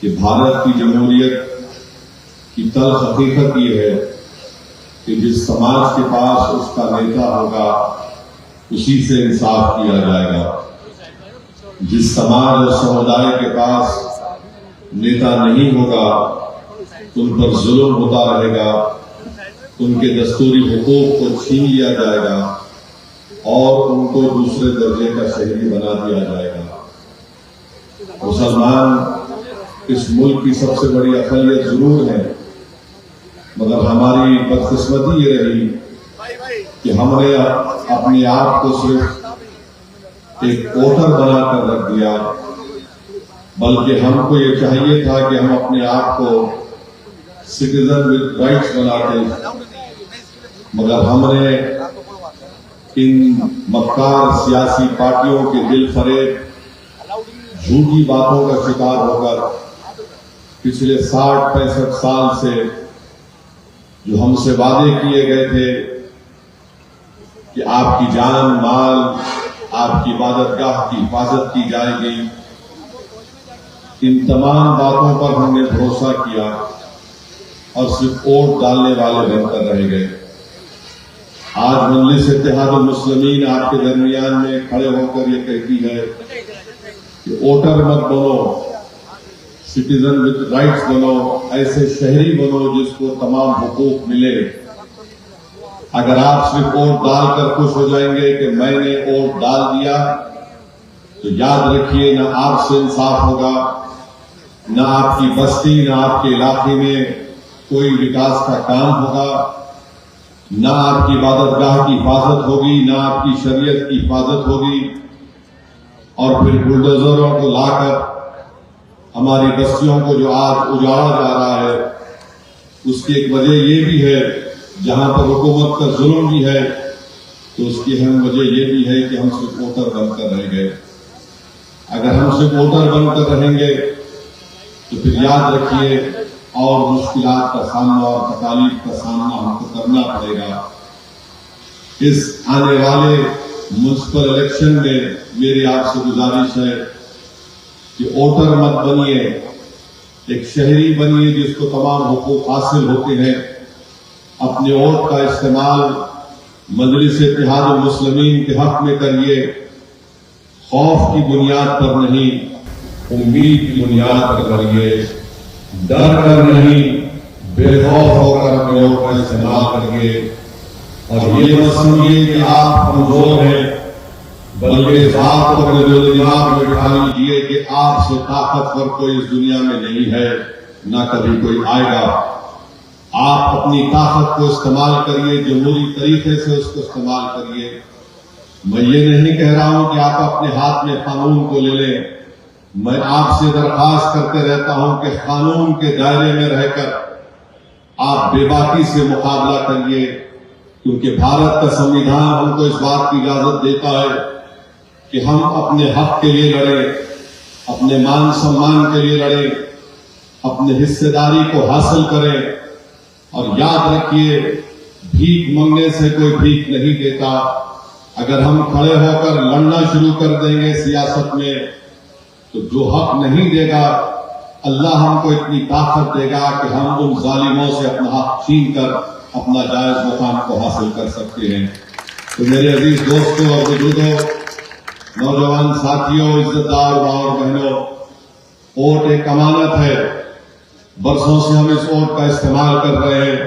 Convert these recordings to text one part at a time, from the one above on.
کہ بھارت کی جمہوریت کی تلخ حقیقت یہ ہے کہ جس سماج کے پاس اس کا نیتا ہوگا اسی سے انصاف کیا جائے گا. جس سماج اور سمودائے کے پاس نیتا نہیں ہوگا ان پر ظلم ہوتا رہے گا، ان کے دستوری حقوق کو چھین لیا جائے گا اور ان کو دوسرے درجے کا شہری بنا دیا جائے گا. مسلمان اس ملک کی سب سے بڑی اقلیت ضرور ہے، مگر ہماری بدقسمتی یہ رہی کہ ہم نے اپنے آپ کو صرف ایک ووٹر بنا کر رکھ دیا، بلکہ ہم کو یہ چاہیے تھا کہ ہم اپنے آپ کو سٹیزن ود رائٹس بناتے، مگر ہم نے ان مکار سیاسی پارٹیوں کے دل فریب جھوٹی باتوں کا شکار ہو کر پچھلے 60-65 سال سے جو ہم سے وعدے کیے گئے تھے کہ آپ کی جان مال آپ کی عبادت گاہ کی حفاظت کی جائے گی، ان تمام باتوں پر ہم نے بھروسہ کیا اور صرف ووٹ ڈالنے والے بن کر رہ گئے. آج مجلس اتحاد المسلمین آپ کے درمیان میں کھڑے ہو کر یہ کہتی ہے کہ ووٹر مت بنو، سٹیزن ود رائٹس بنو، ایسے شہری بنو جس کو تمام حقوق ملے. اگر آپ صرف ووٹ ڈال کر خوش ہو جائیں گے کہ میں نے ووٹ ڈال دیا، تو یاد رکھیے نہ آپ سے انصاف ہوگا، نہ آپ کی بستی نہ آپ کے علاقے میں کوئی وکاس کا کام ہوگا، نہ آپ کی عبادت گاہ کی حفاظت ہوگی، نہ آپ کی شریعت کی حفاظت ہوگی. اور پھر بلڈوزروں کو لا کر ہماری بستیوں کو جو آج اجاڑا جا رہا ہے، اس کی ایک وجہ یہ بھی ہے، جہاں پر حکومت کا ظلم بھی ہے تو اس کی اہم وجہ یہ بھی ہے کہ ہم صرف ووٹر بن کر رہ گئے. اگر ہم صرف ووٹر بن کر رہیں گے تو پھر یاد رکھیے اور مشکلات کا سامنا اور تکالیف کا سامنا ہم کو کرنا پڑے گا. اس آنے والے میونسپل الیکشن میں میری آپ سے گزارش ہے کہ ووٹر مت بنیے، ایک شہری بنیے جس کو تمام حقوق حاصل ہوتے ہیں. اپنے ووٹ کا استعمال مجلس اتحاد المسلمین کے حق میں کریے، خوف کی بنیاد پر نہیں، امید کی بنیاد پر کریے. ڈر کر نہیں، بے خوف ہو کر اپنے ووٹ کا استعمال کریے. اور یہ مت سمجھیے کہ آپ کمزور ہیں، بلکہ اس بات کو اپنے دماغ میں بٹھا لیجیے کہ آپ سے طاقتور کوئی اس دنیا میں نہیں ہے، نہ کبھی کوئی آئے گا. آپ اپنی طاقت کو استعمال کریے، جمہوری طریقے سے اس کو استعمال کریے. میں یہ نہیں کہہ رہا ہوں کہ آپ اپنے ہاتھ میں قانون کو لے لیں. میں آپ سے درخواست کرتے رہتا ہوں کہ قانون کے دائرے میں رہ کر آپ بے باکی سے مقابلہ کریے، کیونکہ بھارت کا سنویدھان ہم کو اس بات کی اجازت دیتا ہے کہ ہم اپنے حق کے لیے لڑیں، اپنے مان سمان کے لیے لڑیں، اپنے حصے داری کو حاصل کریں. اور یاد رکھیے بھیک منگنے سے کوئی بھیک نہیں دیتا. اگر ہم کھڑے ہو کر لڑنا شروع کر دیں گے سیاست میں تو جو حق نہیں دے گا اللہ ہم کو اتنی طاقت دے گا کہ ہم ان ظالموں سے اپنا حق چھین کر اپنا جائز مقام کو حاصل کر سکتے ہیں. تو میرے عزیز دوستوں اور بزرگوں، نوجوان ساتھیوں، عزت دار ماں اور بہنوں، ووٹ ایک امانت ہے. برسوں سے ہم اس ووٹ کا استعمال کر رہے ہیں.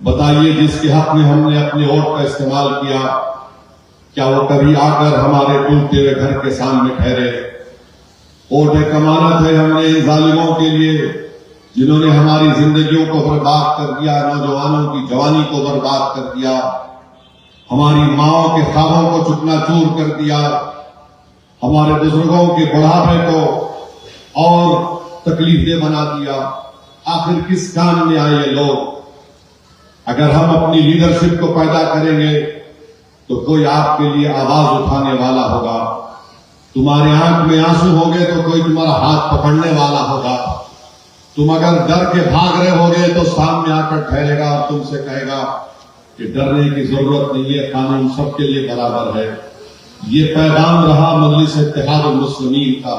بتائیے جس کے حق میں ہم نے اپنے ووٹ کا استعمال کیا، کیا وہ کبھی آ کر ہمارے ٹوٹتے ہوئے گھر کے سامنے ٹھہرے؟ ووٹ ایک امانت ہے ہم نے ان ظالموں کے لیے جنہوں نے ہماری زندگیوں کو برباد کر دیا، نوجوانوں کی جوانی کو برباد کر دیا، ہماری ماؤں کے خوابوں کو چکنا چور کر دیا، ہمارے بزرگوں کے بڑھاپے کو اور تکلیف دہ بنا دیا. آخر کس کام میں آئے یہ لوگ؟ اگر ہم اپنی لیڈرشپ کو پیدا کریں گے تو کوئی آپ کے لیے آواز اٹھانے والا ہوگا. تمہارے آنکھ میں آنسو ہوگے تو کوئی تمہارا ہاتھ پکڑنے والا ہوگا. تم اگر ڈر کے بھاگ رہے ہوگے تو سامنے آ کر ٹھہرے گا اور تم سے کہے گا کہ ڈرنے کی ضرورت نہیں ہے، قانون سب کے لیے برابر ہے. یہ پیغام رہا مجلس اتحاد المسلمین کا